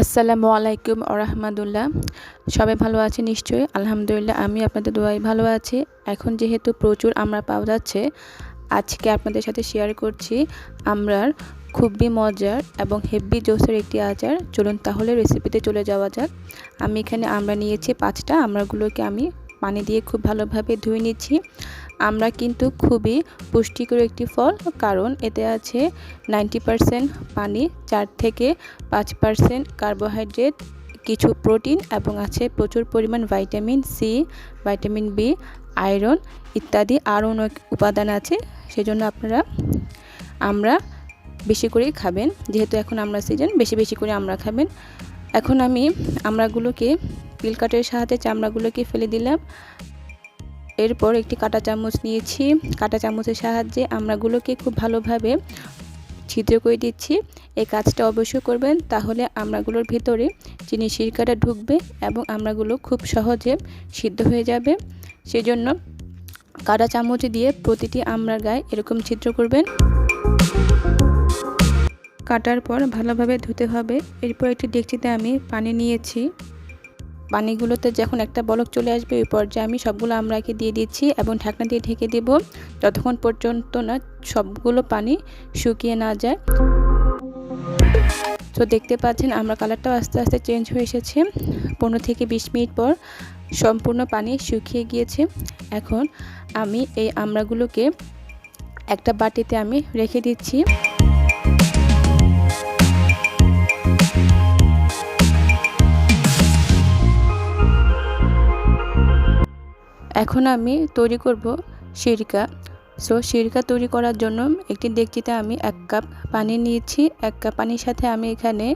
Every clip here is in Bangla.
আসসালামু আলাইকুম ওরহমাতুল্লাহ। সবাই ভালো আছে নিশ্চয়ই? আলহামদুলিল্লাহ, আমি আপনাদের দোয়ায় ভালো আছি। এখন যেহেতু প্রচুর আমরা পাওয়া যাচ্ছে, আজকে আপনাদের সাথে শেয়ার করছি আমরার খুবই মজার এবং হেভি জোসের একটি আচার। চলুন তাহলে রেসিপিতে চলে যাওয়া যাক। আমি এখানে আমরা নিয়েছি 5টা। আমরাগুলোকে আমি পানি দিয়ে খুব ভালোভাবে ধুয়ে নিচ্ছি। আমরা কিন্তু খুবই পুষ্টিকর একটি ফল, কারণ এতে আছে 90% পানি, 4 থেকে 5% কার্বোহাইড্রেট, কিছু প্রোটিন এবং আছে প্রচুর পরিমাণ vitamin C, vitamin B, iron ইত্যাদি আরও অনেক উপাদান আছে। সেজন্য আমরা বেশি করেই খাবেন, যেহেতু এখন আমরা সিজন, বেশি বেশি করে আমরা খাবেন। এখন আমি আমড়াগুলোকে পিল কাটের সাহায্যে চামড়াগুলোকে ফেলে দিলাম। এরপর একটি কাঁটা চামচ নিয়েছি। কাঁটা চামচের সাহায্যে আমড়াগুলোকে খুব ভালোভাবে ছিদ্র করে দিচ্ছি। এই কাজটা অবশ্যই করবেন, তাহলে আমড়াগুলোর ভিতরে চিনি সিরকাটা ঢুকবে এবং আমড়াগুলো খুব সহজে সিদ্ধ হয়ে যাবে। সেজন্য কাঁটা চামচ দিয়ে প্রতিটি আমড়ার গায়ে এরকম ছিদ্র করবেন। কাটার পর ভালোভাবে ধুতে হবে। এরপর একটি ডেকচিতে আমি পানি নিয়েছি। পানিগুলোতে যখন একটা বলক চলে আসবে, ওই পর্যায়ে আমি সবগুলো আমড়াকে দিয়ে দিচ্ছি এবং ঢাকনা দিয়ে ঢেকে দেব, যতক্ষণ পর্যন্ত না সবগুলো পানি শুকিয়ে না যায়। তো দেখতে পাচ্ছেন আমরা কালারটাও আস্তে আস্তে চেঞ্জ হয়ে এসেছে। 15 থেকে 20 মিনিট পর সম্পূর্ণ পানি শুকিয়ে গিয়েছে। এখন আমি এই আমড়াগুলোকে একটা বাটিতে আমি রেখে দিচ্ছি। এখন আমি তৈরি করব সিরকা। সিরকা তৈরি করার জন্য একটি ডেকচিতে আমি 1 কাপ পানি নিয়েছি। 1 কাপ পানির সাথে আমি এখানে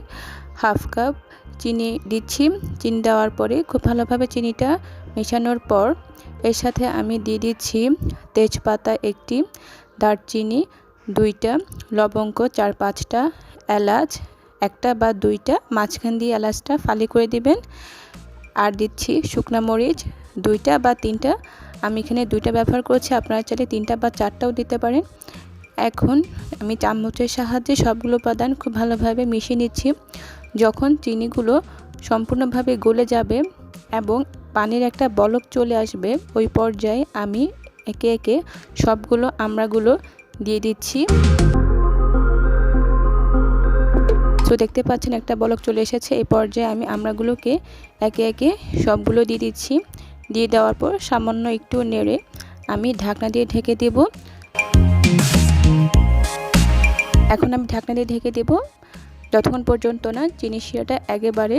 হাফ কাপ চিনি দিচ্ছি। চিনি দেওয়ার পরে খুব ভালোভাবে চিনিটা মেশানোর পর এর সাথে আমি দিয়ে দিচ্ছি তেজপাতা 1টি, দারচিনি 2টা, লবঙ্গ 4-5টা, এলাচ 1টা বা 2টা, মাঝখান দিয়ে এলাচটা ফালি করে দিবেন। আর দিচ্ছি শুকনা মরিচ 2টা বা 3টা। আমি এখানে 2টা ব্যবহার করছি, আপনারা চাইলে 3টা বা 4টাও দিতে পারেন। এখন আমি চামচের সাহায্যে সবগুলো উপাদান খুব ভালোভাবে মিশিয়ে নিচ্ছি। যখন চিনিগুলো সম্পূর্ণভাবে গলে যাবে এবং পানির একটা বলক চলে আসবে, ওই পর্যায়ে আমি একে একে সবগুলো আমড়াগুলো দিয়ে দিচ্ছি। তো দেখতে পাচ্ছেন একটা বলক চলে এসেছে। এই পর্যায়ে আমি আমড়াগুলোকে একে একে সবগুলো দিয়ে দিচ্ছি। দিয়ে দেওয়ার পর সামান্য একটু নেড়ে আমি ঢাকনা দিয়ে ঢেকে দেব। এখন আমি ঢাকনা দিয়ে ঢেকে দেব যতক্ষণ পর্যন্ত না চিনি শিরাটা একেবারে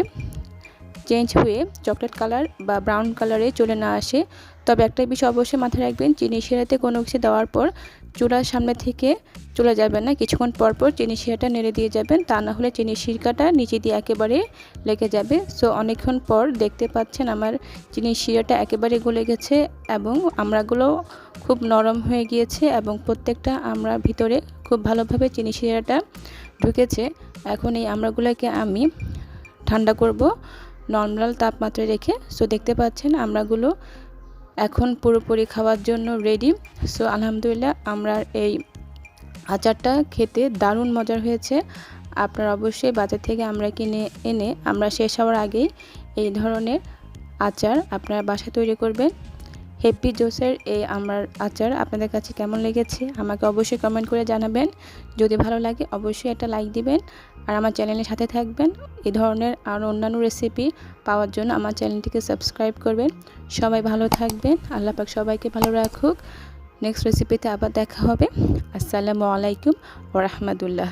চেঞ্জ হয়ে চকলেট কালার বা ব্রাউন কালারে চলে না আসে। তবে একটা বিষয় অবশ্যই মাথায় রাখবেন, চিনি শিরাতে কোনো কিছু দেওয়ার পর চুলার সামনে থেকে চলে যাবেন না, কিছুক্ষণ পর পর চিনি শিরাটা নেড়ে দিয়ে যাবেন, তা না হলে চিনি শিরাটা নিচে দিয়ে একেবারে লেগে যাবে। অনেকক্ষণ পর দেখতে পাচ্ছেন আমার চিনি শিরাটা একেবারে গলে গেছে এবং আমড়াগুলো খুব নরম হয়ে গিয়েছে এবং প্রত্যেকটা আমড়ার ভিতরে খুব ভালোভাবে চিনি শিরাটা ঢুকেছে। এখন এই আমড়াগুলোকে আমি ঠান্ডা করব নর্মাল তাপমাত্রায় রেখে। দেখতে পাচ্ছেন আমড়াগুলো এখন পুরোপুরি খাওয়ার জন্য রেডি। আলহামদুলিল্লাহ, আমরা এই আচারটা খেতে দারুণ মজার হয়েছে। আপনারা অবশ্যই বাজার থেকে আমরা কিনে এনে আমরা শেষ হওয়ার আগেই এই ধরনের আচার আপনারা বাসায় তৈরি করবেন। হেভি জোসের এই আমার আচার আপনাদের কাছে কেমন লেগেছে আমাকে অবশ্যই কমেন্ট করে জানাবেন। যদি ভালো লাগে অবশ্যই একটা লাইক দিবেন আর আমার চ্যানেলের সাথে থাকবেন। এই ধরনের আরও অন্যান্য রেসিপি পাওয়ার জন্য আমার চ্যানেলটিকে সাবস্ক্রাইব করবেন। সবাই ভালো থাকবেন, আল্লাহ পাক সবাইকে ভালো রাখুক। নেক্সট রেসিপিতে আবার দেখা হবে। আসসালামু আলাইকুম ওয়া রাহমাতুল্লাহ।